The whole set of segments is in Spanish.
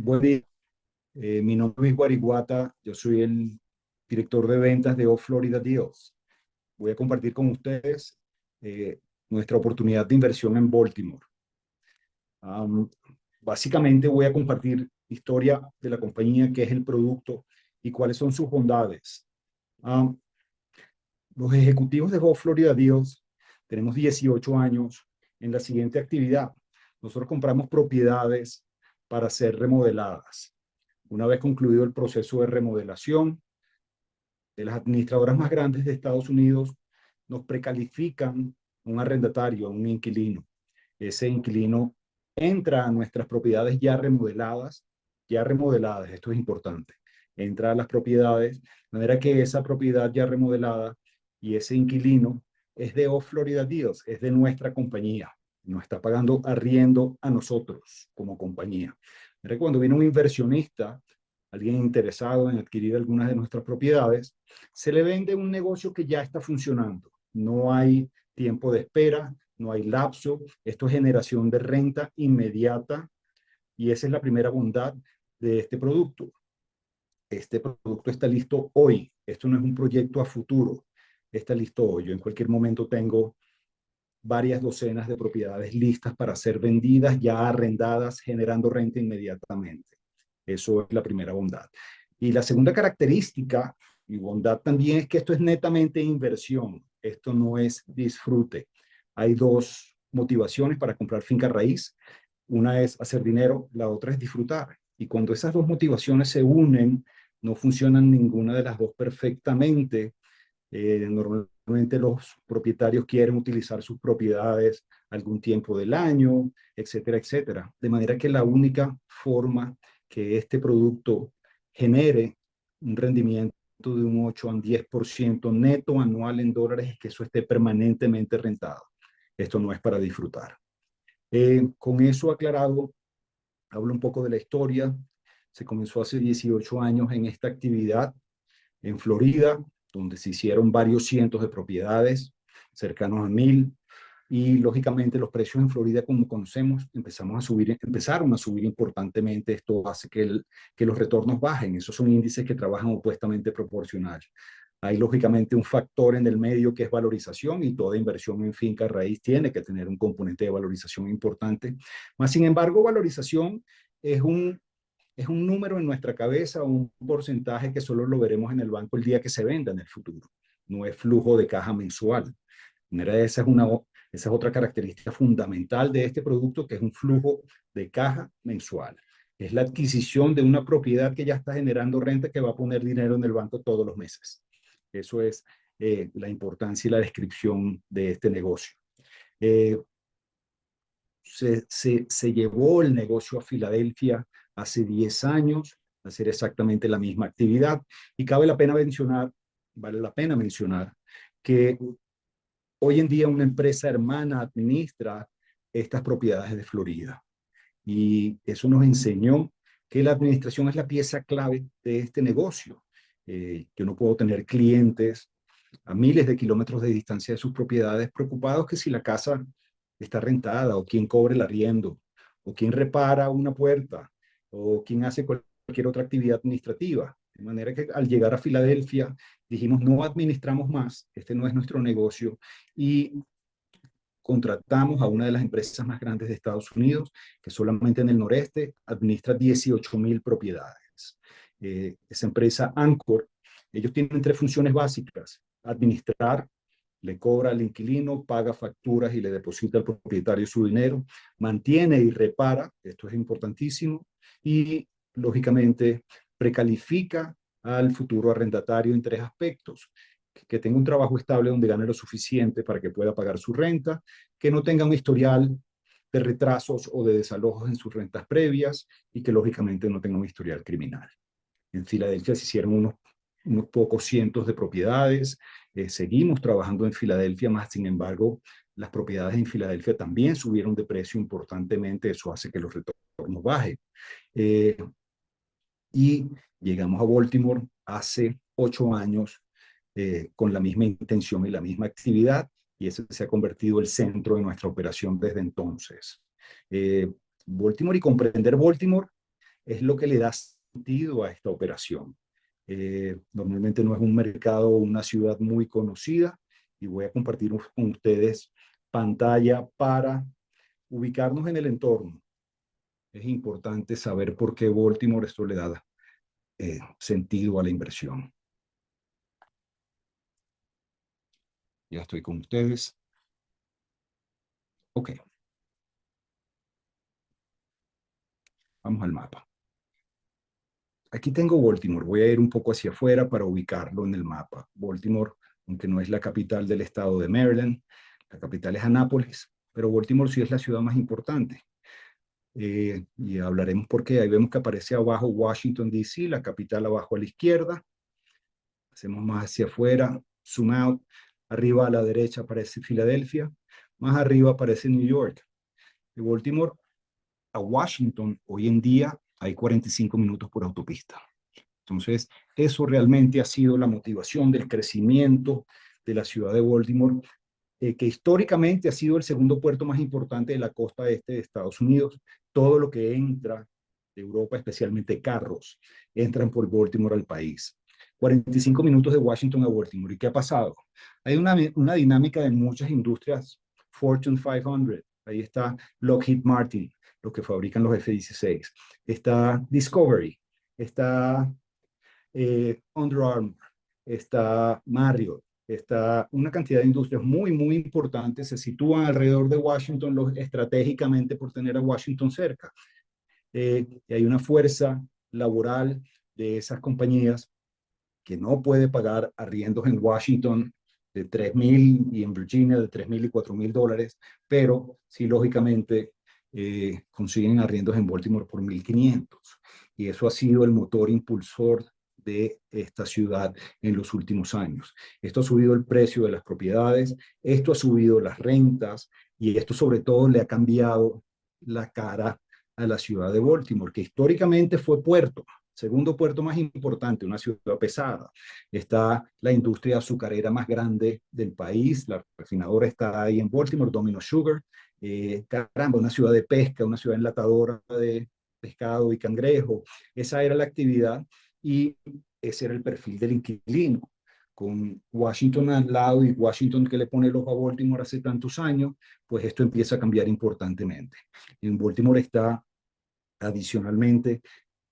Buen día, mi nombre es Luis Guariguata, yo soy el director de ventas de Off Florida Deals. Voy a compartir con ustedes eh, nuestra oportunidad de inversión en Baltimore. Am, Básicamente voy a compartir historia de la compañía, qué es el producto y cuáles son sus bondades. Am, los ejecutivos de Off Florida Deals tenemos 18 años en la siguiente actividad. Nosotros compramos propiedades para ser remodeladas. Una vez concluido el proceso de remodelación, de las administradoras más grandes de Estados Unidos nos precalifican un arrendatario, un inquilino. Ese inquilino entra a nuestras propiedades ya remodeladas, esto es importante. Entra a las propiedades, de manera que esa propiedad ya remodelada y ese inquilino es de Off Florida Deals, es de nuestra compañía. Nos está pagando arriendo a nosotros como compañía. Mira, cuando viene un inversionista, alguien interesado en adquirir algunas de nuestras propiedades, se le vende un negocio que ya está funcionando. No hay tiempo de espera, no hay lapso. Esto es generación de renta inmediata y esa es la primera bondad de este producto. Este producto está listo hoy. Esto no es un proyecto a futuro. Está listo hoy. Yo en cualquier momento tengo varias docenas de propiedades listas para ser vendidas, ya arrendadas, generando renta inmediatamente. Eso es la primera bondad. Y la segunda característica y bondad también es que esto es netamente inversión. Esto no es disfrute. Hay dos motivaciones para comprar finca raíz. Una es hacer dinero, la otra es disfrutar. Y cuando esas dos motivaciones se unen, no funcionan ninguna de las dos perfectamente. Normalmente los propietarios quieren utilizar sus propiedades algún tiempo del año, etcétera, etcétera. De manera que la única forma que este producto genere un rendimiento de un 8 a un 10% neto anual en dólares es que eso esté permanentemente rentado. Esto no es para disfrutar. Con eso aclarado, hablo un poco de la historia. Se comenzó hace 18 años en esta actividad en Florida, donde se hicieron varios cientos de propiedades, cercanos a 1000, y lógicamente los precios en Florida, como conocemos, empezaron a subir importantemente. Esto hace que los retornos bajen. Esos son índices que trabajan opuestamente proporcional. Hay lógicamente un factor en el medio que es valorización y toda inversión en finca raíz tiene que tener un componente de valorización importante. Más sin embargo, valorización es un número en nuestra cabeza, un porcentaje que solo lo veremos en el banco el día que se venda en el futuro. No es flujo de caja mensual. Esa es otra característica fundamental de este producto, que es un flujo de caja mensual. Es la adquisición de una propiedad que ya está generando renta, que va a poner dinero en el banco todos los meses. Eso es la importancia y la descripción de este negocio. Eh, se llevó el negocio a Filadelfia hace 10 años a hacer exactamente la misma actividad. Y vale la pena mencionar que hoy en día una empresa hermana administra estas propiedades de Florida. Y eso nos enseñó que la administración es la pieza clave de este negocio. Yo no puedo tener clientes a miles de kilómetros de distancia de sus propiedades preocupados que si la casa está rentada o quién cobre el arriendo o quién repara una puerta o quién hace cualquier otra actividad administrativa. De manera que al llegar a Filadelfia dijimos, no administramos más, este no es nuestro negocio, y contratamos a una de las empresas más grandes de Estados Unidos, que solamente en el noreste administra 18,000 propiedades. Esa empresa Anchor, ellos tienen tres funciones básicas: administrar, le cobra al inquilino, paga facturas y le deposita al propietario su dinero, mantiene y repara, esto es importantísimo, y lógicamente precalifica al futuro arrendatario en tres aspectos: que tenga un trabajo estable donde gane lo suficiente para que pueda pagar su renta, que no tenga un historial de retrasos o de desalojos en sus rentas previas y que lógicamente no tenga un historial criminal. En Filadelfia se hicieron unos pocos cientos de propiedades. Seguimos trabajando en Filadelfia, más sin embargo, las propiedades en Filadelfia también subieron de precio importantemente. Eso hace que los retornos bajen. Eh, y llegamos a Baltimore hace 8 años con la misma intención y la misma actividad, y ese se ha convertido el centro de nuestra operación desde entonces. Baltimore y comprender Baltimore es lo que le da sentido a esta operación. Normalmente no es un mercado o una ciudad muy conocida y voy a compartir con ustedes pantalla para ubicarnos en el entorno. Es importante saber por qué Baltimore esto le da sentido a la inversión. Ya estoy con ustedes. Ok, vamos al mapa. Aquí tengo Baltimore. Voy a ir un poco hacia afuera para ubicarlo en el mapa. Baltimore, aunque no es la capital del estado de Maryland, la capital es Annapolis, pero Baltimore sí es la ciudad más importante. Y hablaremos por qué. Ahí vemos que aparece abajo Washington, D.C., la capital abajo a la izquierda. Hacemos más hacia afuera, zoom out. Arriba a la derecha aparece Filadelfia. Más arriba aparece New York. De Baltimore a Washington, hoy en día hay 45 minutos por autopista. Entonces, eso realmente ha sido la motivación del crecimiento de la ciudad de Baltimore, que históricamente ha sido el segundo puerto más importante de la costa este de Estados Unidos. Todo lo que entra de Europa, especialmente carros, entran por Baltimore al país. 45 minutos de Washington a Baltimore. ¿Y qué ha pasado? Hay una dinámica de muchas industrias Fortune 500. Ahí está Lockheed Martin, los que fabrican los F-16. Está Discovery, está Under Armour, está Marriott, está una cantidad de industrias muy, muy importantes, se sitúan alrededor de Washington estratégicamente por tener a Washington cerca. Y hay una fuerza laboral de esas compañías que no puede pagar arriendos en Washington de 3,000 y en Virginia de 3,000 y 4,000 dólares, pero sí, lógicamente, consiguen arriendos en Baltimore por 1,500. Y eso ha sido el motor impulsor de esta ciudad en los últimos años. Esto ha subido el precio de las propiedades, esto ha subido las rentas y esto sobre todo le ha cambiado la cara a la ciudad de Baltimore, que históricamente fue puerto, segundo puerto más importante, una ciudad pesada. Está la industria azucarera más grande del país, la refinadora está ahí en Baltimore, Domino Sugar. Caramba, una ciudad de pesca, una ciudad enlatadora de pescado y cangrejo. Esa era la actividad y ese era el perfil del inquilino. Con Washington al lado y Washington que le pone el ojo a Baltimore hace tantos años, pues esto empieza a cambiar importantemente. En Baltimore está adicionalmente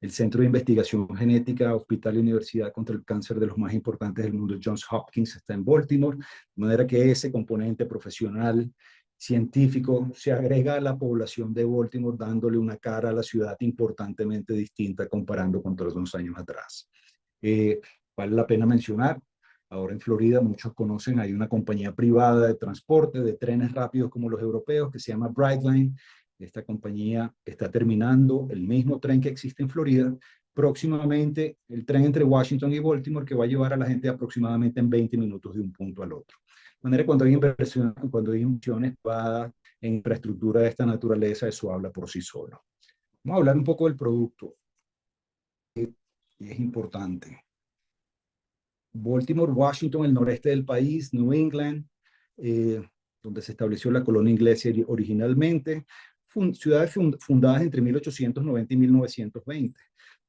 el Centro de Investigación Genética, Hospital y Universidad contra el Cáncer de los más importantes del mundo, Johns Hopkins, está en Baltimore, de manera que ese componente profesional, científico, se agrega a la población de Baltimore, dándole una cara a la ciudad importantemente distinta comparando con todos los años atrás. Vale la pena mencionar, ahora en Florida muchos conocen, hay una compañía privada de transporte, de trenes rápidos como los europeos, que se llama Brightline. Esta compañía está terminando el mismo tren que existe en Florida. Próximamente, el tren entre Washington y Baltimore, que va a llevar a la gente aproximadamente en 20 minutos de un punto al otro. De manera que cuando hay inversiones privadas en infraestructura de esta naturaleza, eso habla por sí solo. Vamos a hablar un poco del producto. Y es importante. Baltimore, Washington, el noreste del país, New England, eh, donde se estableció la colonia inglesa originalmente, ciudades fundadas entre 1890 y 1920.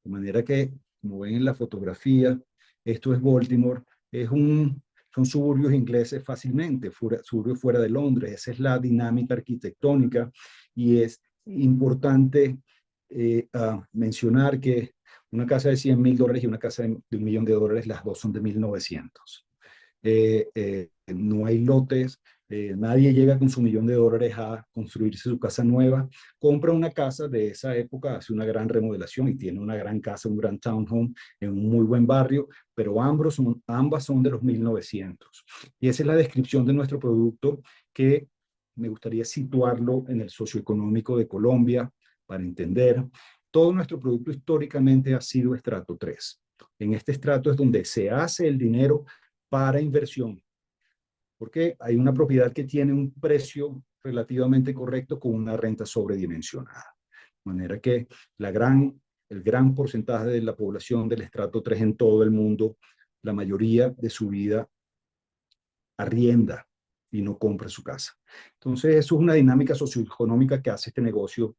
De manera que, como ven en la fotografía, esto es Baltimore, son suburbios ingleses fácilmente, suburbios fuera de Londres. Esa es la dinámica arquitectónica y es importante mencionar que una casa de 100,000 dólares y una casa de $1,000,000, las dos son de 1900. No hay lotes, nadie llega con su $1,000,000 a construirse su casa nueva, compra una casa de esa época, hace una gran remodelación y tiene una gran casa, un gran townhome en un muy buen barrio, pero ambas son de los 1900. Y esa es la descripción de nuestro producto, que me gustaría situarlo en el socioeconómico de Colombia para entender. Todo nuestro producto históricamente ha sido estrato 3. En este estrato es donde se hace el dinero para inversión, porque hay una propiedad que tiene un precio relativamente correcto con una renta sobredimensionada. De manera que el gran porcentaje de la población del estrato 3 en todo el mundo, la mayoría de su vida arrienda y no compra su casa. Entonces, eso es una dinámica socioeconómica que hace este negocio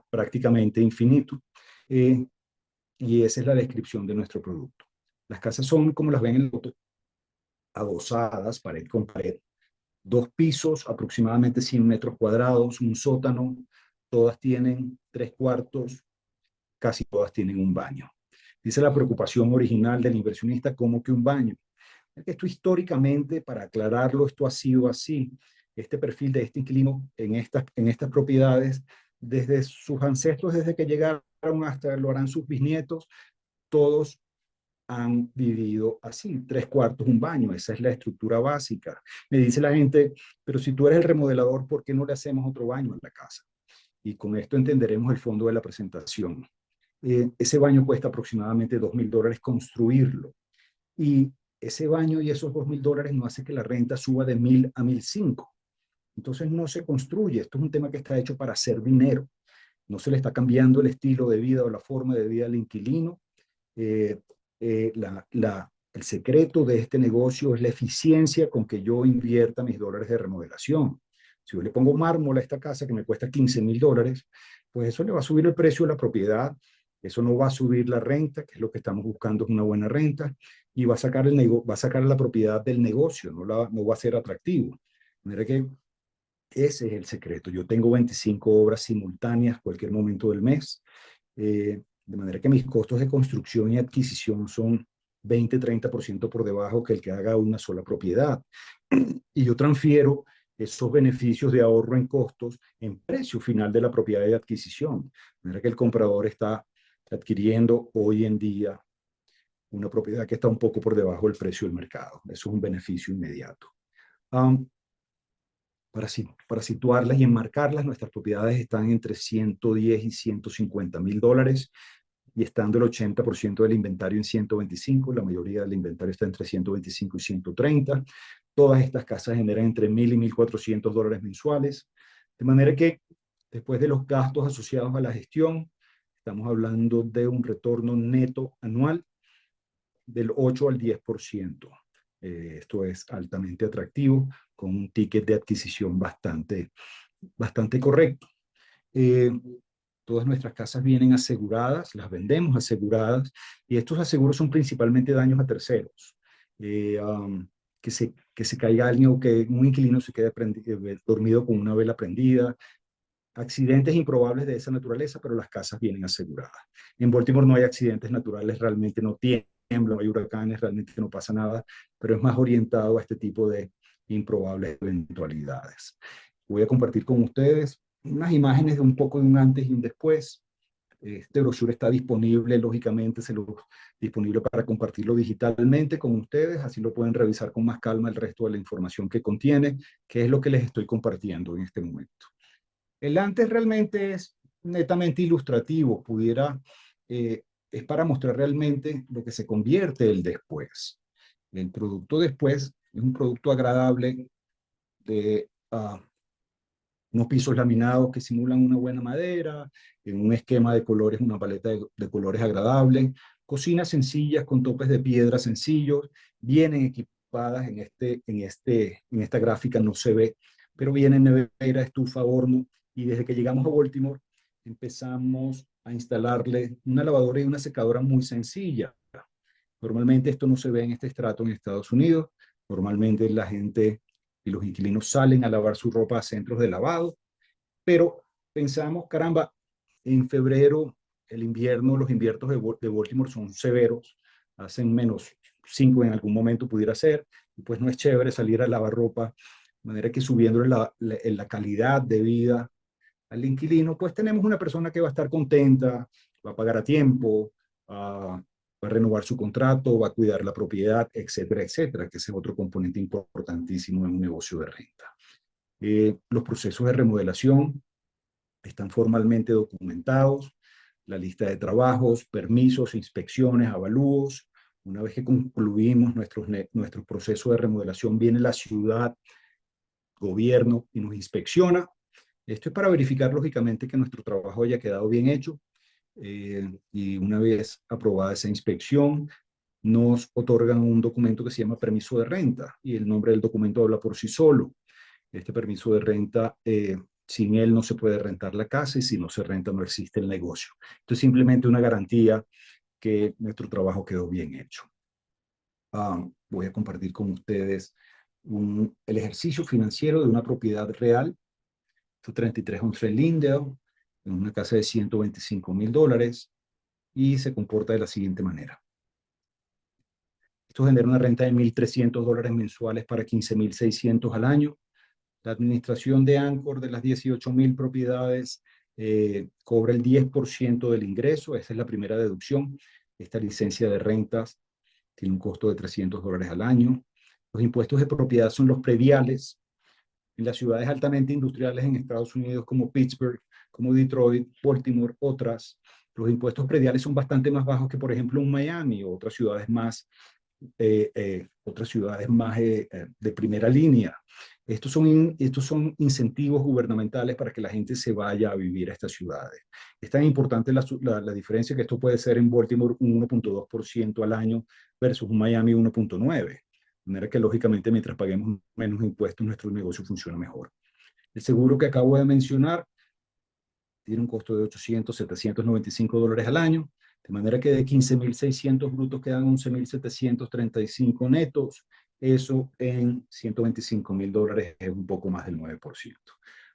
prácticamente infinito. Eh, y esa es la descripción de nuestro producto. Las casas son como las ven en el foto, adosadas, pared con pared, dos pisos, aproximadamente 100 metros cuadrados, un sótano, todas tienen 3 cuartos, casi todas tienen un baño. Dice la preocupación original del inversionista, ¿cómo que un baño? Esto históricamente, para aclararlo, esto ha sido así. Este perfil de este inquilino en estas propiedades, desde sus ancestros, desde que llegaron hasta lo harán sus bisnietos, todos han vivido así, 3 cuartos, un baño, esa es la estructura básica. Me dice la gente, pero si tú eres el remodelador, ¿por qué no le hacemos otro baño a la casa? Y con esto entenderemos el fondo de la presentación. Ese baño cuesta aproximadamente $2.000 construirlo. Y ese baño y esos $2.000 no hace que la renta suba de 1.000 a 1.005. Entonces no se construye. Esto es un tema que está hecho para hacer dinero. No se le está cambiando el estilo de vida o la forma de vida al inquilino. Eh, el secreto de este negocio es la eficiencia con que yo invierta mis dólares de remodelación. Si yo le pongo mármol a esta casa que me cuesta $15.000, pues eso le va a subir el precio de la propiedad, eso no va a subir la renta, que es lo que estamos buscando, es una buena renta, y va a sacar la propiedad del negocio, no va a ser atractivo. De manera que ese es el secreto. Yo tengo 25 obras simultáneas cualquier momento del mes. De manera que mis costos de construcción y adquisición son 20-30% por debajo que el que haga una sola propiedad. Y yo transfiero esos beneficios de ahorro en costos en precio final de la propiedad de adquisición. De manera que el comprador está adquiriendo hoy en día una propiedad que está un poco por debajo del precio del mercado. Eso es un beneficio inmediato. Um, para situarlas y enmarcarlas, nuestras propiedades están entre 110 y $150.000 y estando el 80% del inventario en 125, la mayoría del inventario está entre 125 y 130. Todas estas casas generan entre 1.000 y $1.400 mensuales. De manera que después de los gastos asociados a la gestión, estamos hablando de un retorno neto anual del 8 al 10%. Esto es altamente atractivo, con un ticket de adquisición bastante correcto. Eh, Todas nuestras casas vienen aseguradas, las vendemos aseguradas, y estos aseguros son principalmente daños a terceros. Eh, um, que se caiga alguien o que un inquilino se quede dormido con una vela prendida, accidentes improbables de esa naturaleza, pero las casas vienen aseguradas. En Baltimore no hay accidentes naturales, realmente no tiembla, no hay huracanes, realmente no pasa nada, pero es más orientado a este tipo de improbables eventualidades. Voy a compartir con ustedes unas imágenes de un poco de un antes y un después. Este brochure está disponible, lógicamente, disponible para compartirlo digitalmente con ustedes, así lo pueden revisar con más calma el resto de la información que contiene, que es lo que les estoy compartiendo en este momento. El antes realmente es netamente ilustrativo, es para mostrar realmente lo que se convierte el después. El producto después es un producto agradable de unos pisos laminados que simulan una buena madera, en un esquema de colores, una paleta de colores agradable, cocinas sencillas con topes de piedra sencillos, vienen equipadas en esta gráfica no se ve, pero vienen nevera, estufa, horno, y desde que llegamos a Baltimore empezamos a instalarle una lavadora y una secadora muy sencilla. Normalmente esto no se ve en este estrato en Estados Unidos. Normalmente la gente y los inquilinos salen a lavar su ropa a centros de lavado, pero pensamos, caramba, en febrero los inviernos de Baltimore son severos, hacen -5 en algún momento pudiera ser, y pues no es chévere salir a lavar ropa, de manera que subiendo la calidad de vida al inquilino, pues tenemos una persona que va a estar contenta, va a pagar a tiempo, va a renovar su contrato, va a cuidar la propiedad, etcétera, etcétera, que ese es otro componente importantísimo en un negocio de renta. Los procesos de remodelación están formalmente documentados, la lista de trabajos, permisos, inspecciones, avalúos. Una vez que concluimos nuestro proceso de remodelación, viene la ciudad, gobierno y nos inspecciona. Esto es para verificar, lógicamente, que nuestro trabajo haya quedado bien hecho. Y una vez aprobada esa inspección, nos otorgan un documento que se llama permiso de renta y el nombre del documento habla por sí solo. Este permiso de renta Sin él no se puede rentar la casa y si no se renta no existe el negocio. Esto es simplemente una garantía que nuestro trabajo quedó bien hecho. Voy a compartir con ustedes el ejercicio financiero de una propiedad real. Esto 3311 Lindale, en una casa de $125,000 y se comporta de la siguiente manera. Esto genera una renta de $1,300 mensuales para $15,600 al año. La administración de Anchor de las 18,000 propiedades cobra el 10% del ingreso. Esa es la primera deducción. Esta licencia de rentas tiene un costo de $300 al año. Los impuestos de propiedad son los prediales. En las ciudades altamente industriales en Estados Unidos como Pittsburgh, como Detroit, Baltimore, otras, los impuestos prediales son bastante más bajos que, por ejemplo, en Miami o otras ciudades más de primera línea. Estos son incentivos gubernamentales para que la gente se vaya a vivir a estas ciudades. Es tan importante la diferencia que esto puede ser en Baltimore un 1.2% al año versus un Miami 1.9%. De manera que, lógicamente, mientras paguemos menos impuestos, nuestro negocio funciona mejor. El seguro que acabo de mencionar tiene un costo de $800, $795 al año, de manera que de 15,600 brutos quedan 11,735 netos. Eso en $125,000 es un poco más del 9%.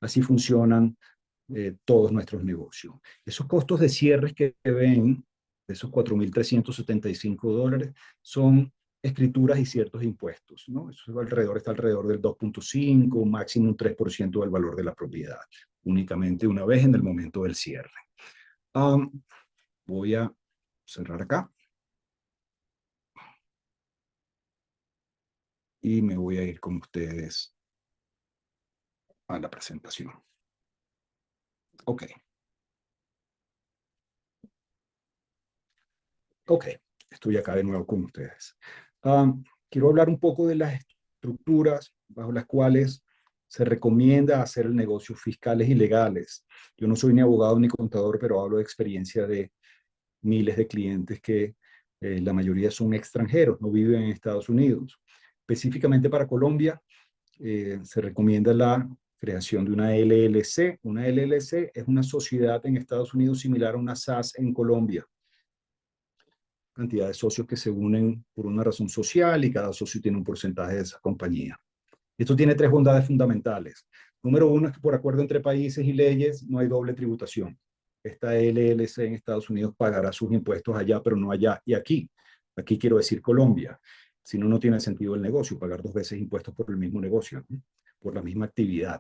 Así funcionan todos nuestros negocios. Esos costos de cierres que ven, esos $4,375, son escrituras y ciertos impuestos, ¿no? Eso está alrededor del 2.5, máximo un 3% del valor de la propiedad, únicamente una vez en el momento del cierre. Voy a cerrar acá y me voy a ir con ustedes a la presentación. Ok. Ok, estoy acá de nuevo con ustedes. Quiero hablar un poco de las estructuras bajo las cuales se recomienda hacer negocios fiscales y legales. Yo no soy ni abogado ni contador, pero hablo de experiencia de miles de clientes que la mayoría son extranjeros, no viven en Estados Unidos. Específicamente para Colombia, se recomienda la creación de una LLC. Una LLC es una sociedad en Estados Unidos similar a una SAS en Colombia. Cantidad de socios que se unen por una razón social y cada socio tiene un porcentaje de esa compañía. Esto tiene tres bondades fundamentales. Número uno es que por acuerdo entre países y leyes no hay doble tributación. Esta LLC en Estados Unidos pagará sus impuestos allá, pero no allá y aquí. Aquí quiero decir Colombia. Si no, no tiene sentido el negocio, pagar dos veces impuestos por el mismo negocio, ¿no? Por la misma actividad.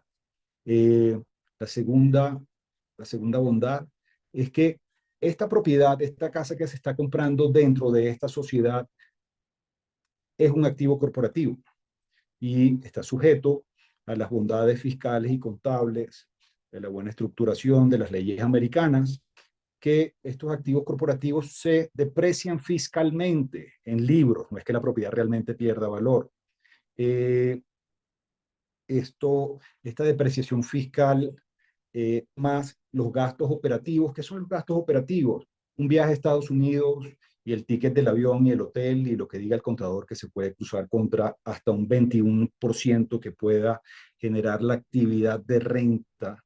Eh, la segunda bondad es que esta propiedad, esta casa que se está comprando dentro de esta sociedad es un activo corporativo y está sujeto a las bondades fiscales y contables, de la buena estructuración de las leyes americanas, que estos activos corporativos se deprecian fiscalmente en libros, no es que la propiedad realmente pierda valor. Esta depreciación fiscal más los gastos operativos. ¿Qué son los gastos operativos? Un viaje a Estados Unidos y el ticket del avión y el hotel y lo que diga el contador, que se puede cruzar contra hasta un 21% que pueda generar la actividad de renta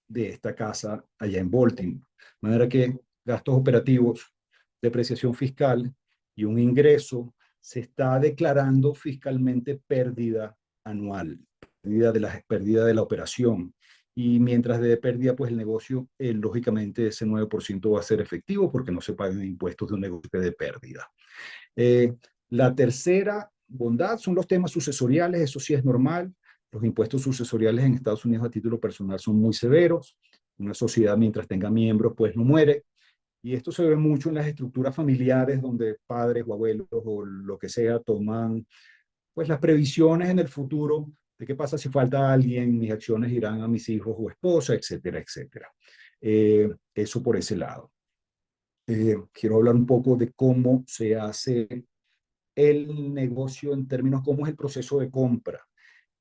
de esta casa allá en Baltimore. De manera que gastos operativos, depreciación fiscal y un ingreso se está declarando fiscalmente pérdida anual, pérdida de la operación. Y mientras de pérdida, pues el negocio, lógicamente, ese 9% va a ser efectivo porque no se pagan impuestos de un negocio de pérdida. La tercera bondad son los temas sucesoriales, eso sí es normal. Los impuestos sucesoriales en Estados Unidos a título personal son muy severos. Una sociedad, mientras tenga miembros, pues no muere. Y esto se ve mucho en las estructuras familiares donde padres o abuelos o lo que sea toman pues las previsiones en el futuro de qué pasa si falta alguien, mis acciones irán a mis hijos o esposa, etcétera, etcétera. Eso por ese lado. Quiero hablar un poco de cómo se hace el negocio en términos, cómo es el proceso de compra.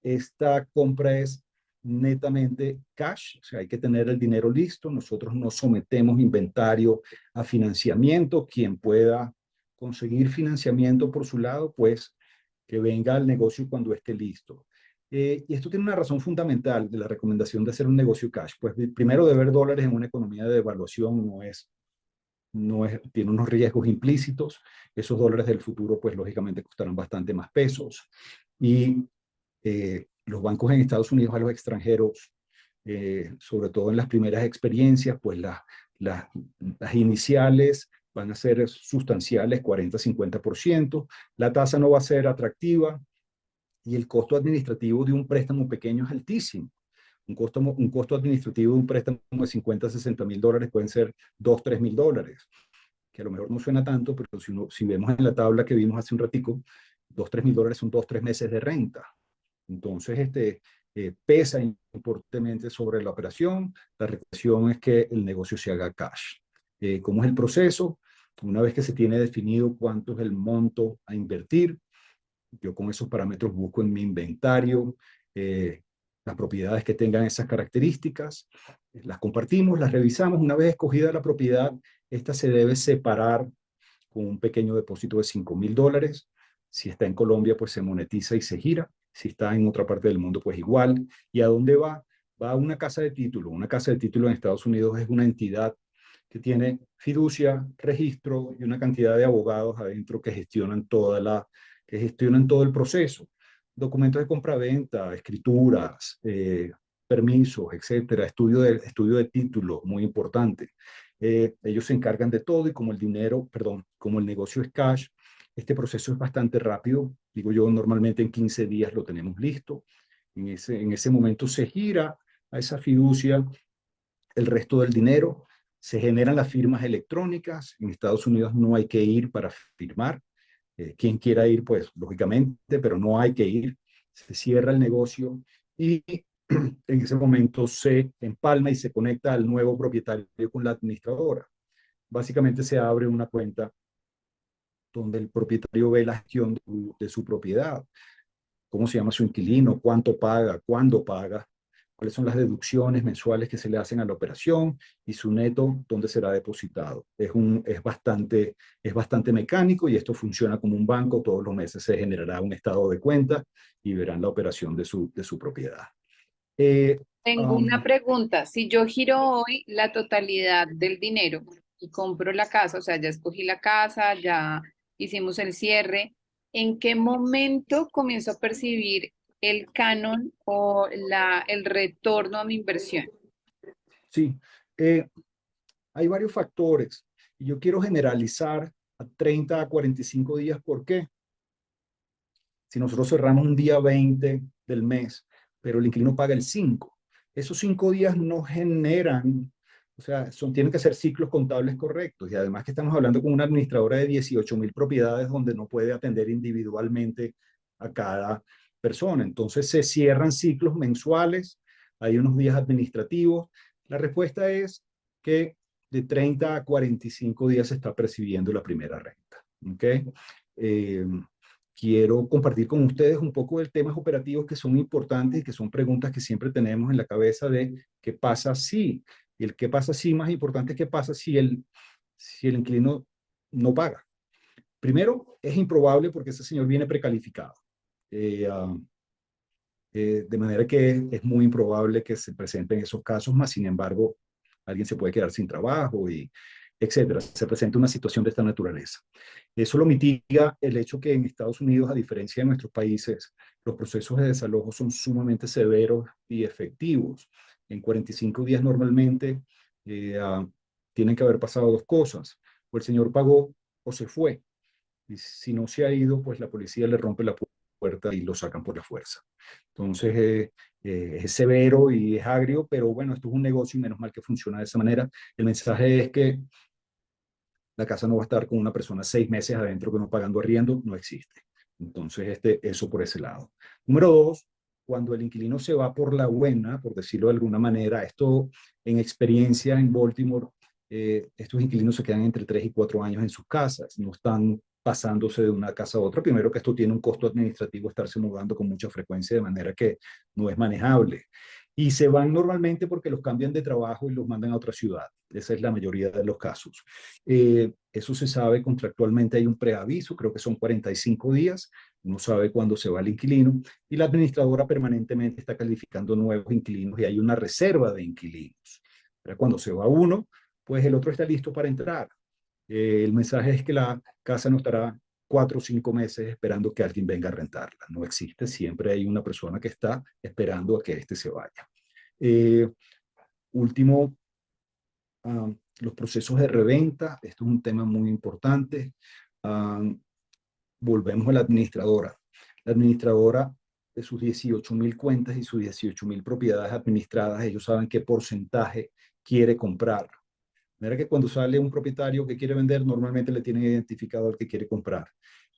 Esta compra es netamente cash, o sea, hay que tener el dinero listo. Nosotros no sometemos inventario a financiamiento. Quien pueda conseguir financiamiento por su lado, pues que venga al negocio cuando esté listo. Y esto tiene una razón fundamental de la recomendación de hacer un negocio cash. Pues primero, de ver dólares en una economía de devaluación tiene unos riesgos implícitos. Esos dólares del futuro, pues lógicamente costarán bastante más pesos. Y los bancos en Estados Unidos a los extranjeros, sobre todo en las primeras experiencias, pues las, las iniciales van a ser sustanciales, 40-50%. La tasa no va a ser atractiva y el costo administrativo de un préstamo pequeño es altísimo. Un costo administrativo de un préstamo de 50-60 mil dólares pueden ser 2-3 mil dólares, que a lo mejor no suena tanto, pero si vemos en la tabla que vimos hace un ratico, 2-3 mil dólares son 2-3 meses de renta. Entonces, pesa importantemente sobre la operación. La recomendación es que el negocio se haga cash. ¿Cómo es el proceso? Una vez que se tiene definido cuánto es el monto a invertir, yo con esos parámetros busco en mi inventario las propiedades que tengan esas características, las compartimos, las revisamos. Una vez escogida la propiedad, esta se debe separar con un pequeño depósito de 5.000 dólares. Si está en Colombia, pues se monetiza y se gira. Si está en otra parte del mundo, pues igual. ¿Y a dónde va? Va a una casa de título. Una casa de título en Estados Unidos es una entidad que tiene fiducia, registro y una cantidad de abogados adentro que gestionan todo el proceso. Documentos de compraventa, escrituras, permisos, etcétera, estudio de título, muy importante. Ellos se encargan de todo y como el negocio es cash, este proceso es bastante rápido. Digo yo, normalmente en 15 días lo tenemos listo. En ese momento se gira a esa fiducia el resto del dinero, se generan las firmas electrónicas. En Estados Unidos no hay que ir para firmar. Quien quiera ir, pues lógicamente, pero no hay que ir. Se cierra el negocio y en ese momento se empalma y se conecta al nuevo propietario con la administradora. Básicamente se abre una cuenta donde el propietario ve la gestión de su propiedad, cómo se llama su inquilino, cuánto paga, cuándo paga, cuáles son las deducciones mensuales que se le hacen a la operación y su neto, dónde será depositado. Es bastante mecánico y esto funciona como un banco. Todos los meses se generará un estado de cuenta y verán la operación de su propiedad. Eh, Tengo um, una pregunta. Si yo giro hoy la totalidad del dinero y compro la casa, o sea, ya escogí la casa, ya hicimos el cierre, ¿en qué momento comienzo a percibir el canon o el retorno a mi inversión? sí, eh, hay varios factores y yo quiero generalizar a 30 a 45 días. ¿Por qué? Si nosotros cerramos un día 20 del mes, pero el inquilino paga el 5, esos 5 días no generan, o sea, tienen que ser ciclos contables correctos. Y además que estamos hablando con una administradora de 18.000 propiedades donde no puede atender individualmente a cada persona. Entonces se cierran ciclos mensuales, hay unos días administrativos. La respuesta es que de 30 a 45 días se está percibiendo la primera renta. ¿Okay? Eh, Quiero compartir con ustedes un poco de temas operativos que son importantes y que son preguntas que siempre tenemos en la cabeza de qué pasa si. Y el qué pasa si más importante es qué pasa si el inquilino no paga. Primero, es improbable porque ese señor viene precalificado. Eh, uh, de manera que es muy improbable que se presenten esos casos, más sin embargo, alguien se puede quedar sin trabajo y etcétera. Se presenta una situación de esta naturaleza. Eso lo mitiga el hecho que en Estados Unidos, a diferencia de nuestros países, los procesos de desalojo son sumamente severos y efectivos. En 45 días normalmente tienen que haber pasado dos cosas: o el señor pagó o se fue. Y si no se ha ido, pues la policía le rompe la puerta y lo sacan por la fuerza. Entonces, es severo y es agrio, pero bueno, esto es un negocio y menos mal que funciona de esa manera. El mensaje es que la casa no va a estar con una persona 6 meses adentro que no pagando arriendo, no existe. Entonces, eso por ese lado. Número dos, cuando el inquilino se va por la buena, por decirlo de alguna manera, esto en experiencia en Baltimore, estos inquilinos se quedan entre 3 y 4 años en sus casas, no están pasándose de una casa a otra. Primero que esto tiene un costo administrativo estarse mudando con mucha frecuencia, de manera que no es manejable. y se van normalmente porque los cambian de trabajo y los mandan a otra ciudad. Esa es la mayoría de los casos. Eso se sabe contractualmente, hay un preaviso, creo que son 45 días, uno sabe cuándo se va el inquilino y la administradora permanentemente está calificando nuevos inquilinos y hay una reserva de inquilinos. Pero cuando se va uno, pues el otro está listo para entrar. El mensaje es que la casa no estará 4 o 5 meses esperando que alguien venga a rentarla. No existe, siempre hay una persona que está esperando a que éste se vaya. Eh, Último, los procesos de reventa. Esto es un tema muy importante. Um, Volvemos a la administradora. La administradora de sus 18.000 cuentas y sus 18.000 propiedades administradas, ellos saben qué porcentaje quiere comprar. De manera que cuando sale un propietario que quiere vender, normalmente le tienen identificado al que quiere comprar.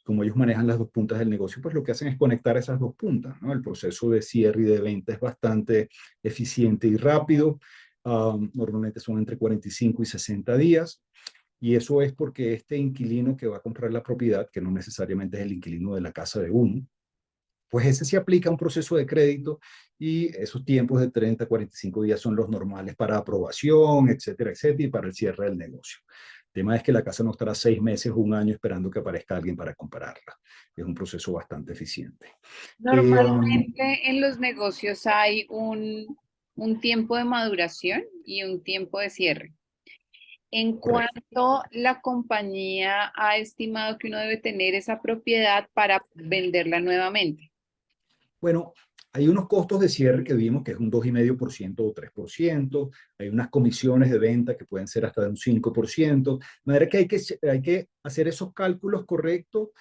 Como ellos manejan las dos puntas del negocio, pues lo que hacen es conectar esas dos puntas, ¿no? El proceso de cierre y de venta es bastante eficiente y rápido. Normalmente son entre 45 y 60 días. Y eso es porque este inquilino que va a comprar la propiedad, que no necesariamente es el inquilino de la casa de uno, pues ese sí aplica un proceso de crédito y esos tiempos de 30 a 45 días son los normales para aprobación, etcétera, etcétera, y para el cierre del negocio. El tema es que la casa no estará 6 meses o un año esperando que aparezca alguien para comprarla. Es un proceso bastante eficiente. Normalmente en los negocios hay un tiempo de maduración y un tiempo de cierre. ¿En Correcto. cuánto la compañía ha estimado que uno debe tener esa propiedad para venderla nuevamente? Bueno, hay unos costos de cierre que vimos que es un 2,5% o 3%. Hay unas comisiones de venta que pueden ser hasta de un 5%. De manera que hay que hacer esos cálculos correctos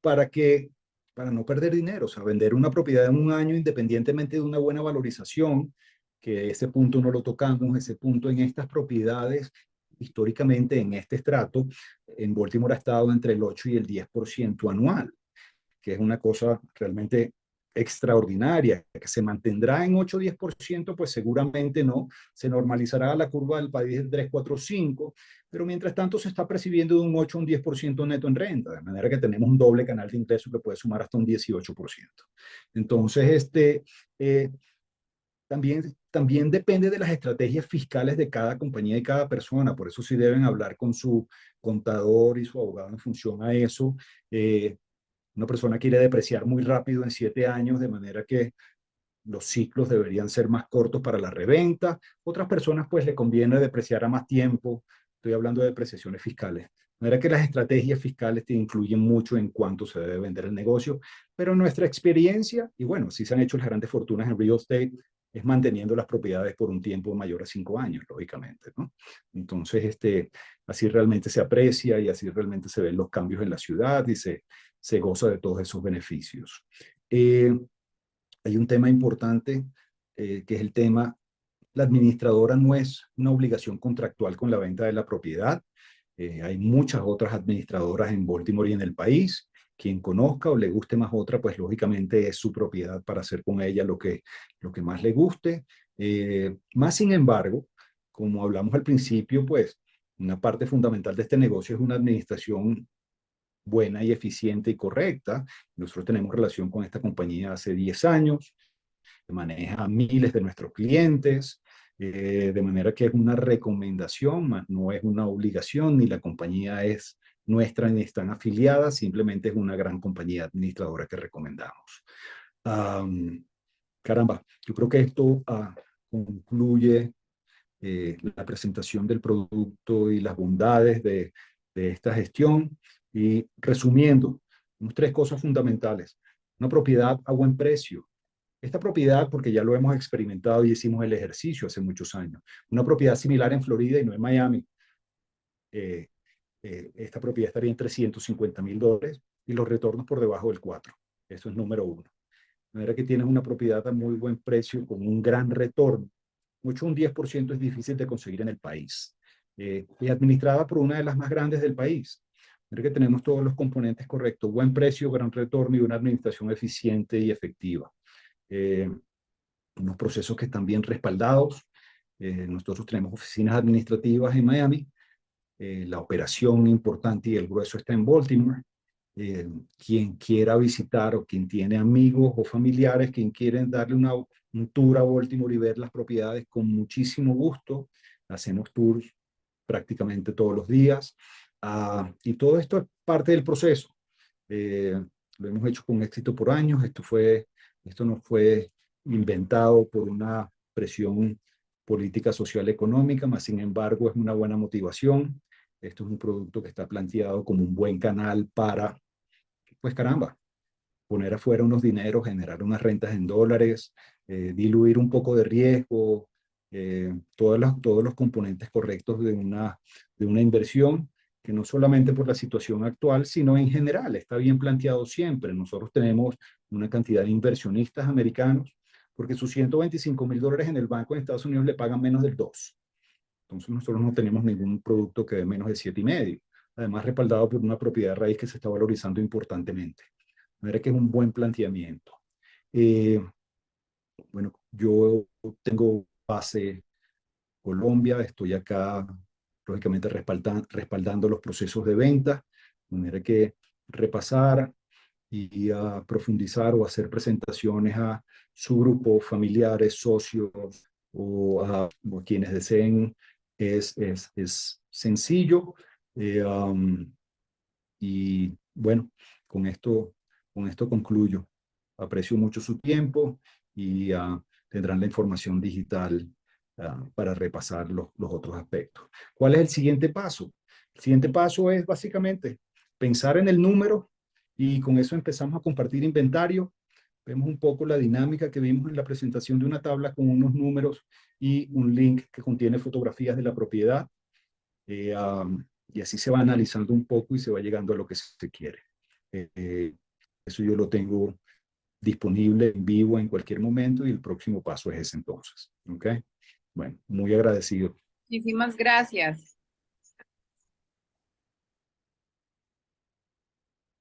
para no perder dinero. O sea, vender una propiedad en un año independientemente de una buena valorización, que ese punto no lo tocamos, ese punto en estas propiedades, históricamente en este estrato, en Baltimore ha estado entre el 8 y el 10% anual, que es una cosa realmente extraordinaria, que se mantendrá en 8 o 10%, pues seguramente no, se normalizará la curva del país en 3, 4, 5, pero mientras tanto se está percibiendo de un 8 a un 10% neto en renta, de manera que tenemos un doble canal de ingreso que puede sumar hasta un 18%. Entonces, eh, también depende de las estrategias fiscales de cada compañía y cada persona, por eso sí deben hablar con su contador y su abogado en función a eso. Una persona quiere depreciar muy rápido en 7 años, de manera que los ciclos deberían ser más cortos para la reventa. Otras personas pues le conviene depreciar a más tiempo. Estoy hablando de depreciaciones fiscales. De manera que las estrategias fiscales te influyen mucho en cuánto se debe vender el negocio, pero nuestra experiencia, y bueno, sí se han hecho las grandes fortunas en real estate, es manteniendo las propiedades por un tiempo mayor a 5 años, lógicamente, ¿no? Entonces, así realmente se aprecia y así realmente se ven los cambios en la ciudad y se goza de todos esos beneficios. Hay un tema importante que es el tema, la administradora no es una obligación contractual con la venta de la propiedad. Hay muchas otras administradoras en Baltimore y en el país. Quien conozca o le guste más otra, pues lógicamente es su propiedad para hacer con ella lo que más le guste. Más sin embargo, como hablamos al principio, pues una parte fundamental de este negocio es una administración buena y eficiente y correcta. Nosotros tenemos relación con esta compañía hace 10 años, maneja miles de nuestros clientes, de manera que es una recomendación, no es una obligación, ni la compañía es nuestra ni están afiliadas, simplemente es una gran compañía administradora que recomendamos. Um, Caramba, yo creo que esto concluye la presentación del producto y las bondades de esta gestión. Y resumiendo, unas 3 cosas fundamentales. Una propiedad a buen precio. Esta propiedad, porque ya lo hemos experimentado y hicimos el ejercicio hace muchos años, una propiedad similar en Florida y no en Miami, eh, esta propiedad estaría en $350,000 y los retornos por debajo del 4. Eso es número uno. De manera que tienes una propiedad a muy buen precio con un gran retorno. Mucho, un 10% es difícil de conseguir en el país. Y administrada por una de las más grandes del país. De manera que tenemos todos los componentes correctos. Buen precio, gran retorno y una administración eficiente y efectiva. Unos procesos que están bien respaldados. Nosotros tenemos oficinas administrativas en Miami. La operación importante y el grueso está en Baltimore. quien quiera visitar o quien tiene amigos o familiares, quien quieren darle un tour a Baltimore y ver las propiedades, con muchísimo gusto. Hacemos tours prácticamente todos los días. Y todo esto es parte del proceso. Lo hemos hecho con éxito por años. Esto no fue inventado por una presión política, social, económica, más sin embargo es una buena motivación. Esto es un producto que está planteado como un buen canal para, pues caramba, poner afuera unos dineros, generar unas rentas en dólares, diluir un poco de riesgo, todos los componentes correctos de una inversión, que no solamente por la situación actual, sino en general, está bien planteado siempre. Nosotros tenemos una cantidad de inversionistas americanos, porque sus $125,000 en el banco en Estados Unidos le pagan menos del 2. Entonces nosotros no tenemos ningún producto que dé menos de 7,5. Además, respaldado por una propiedad raíz que se está valorizando importantemente. De manera que es un buen planteamiento. Eh, bueno, yo tengo base Colombia, estoy acá, lógicamente, respaldando los procesos de venta, de manera que repasar y a profundizar o hacer presentaciones a su grupo, familiares, socios o quienes deseen es sencillo. Y bueno, con esto, con esto concluyo. Aprecio mucho su tiempo y tendrán la información digital para repasar los otros aspectos. ¿Cuál es el siguiente paso? El siguiente paso es básicamente pensar en el número y con eso empezamos a compartir inventario. Vemos un poco la dinámica que vimos en la presentación de una tabla con unos números y un link que contiene fotografías de la propiedad. Y así se va analizando un poco y se va llegando a lo que se quiere. Eso yo lo tengo disponible en vivo en cualquier momento y el próximo paso es ese entonces. ¿Ok? Bueno, muy agradecido. Muchísimas gracias.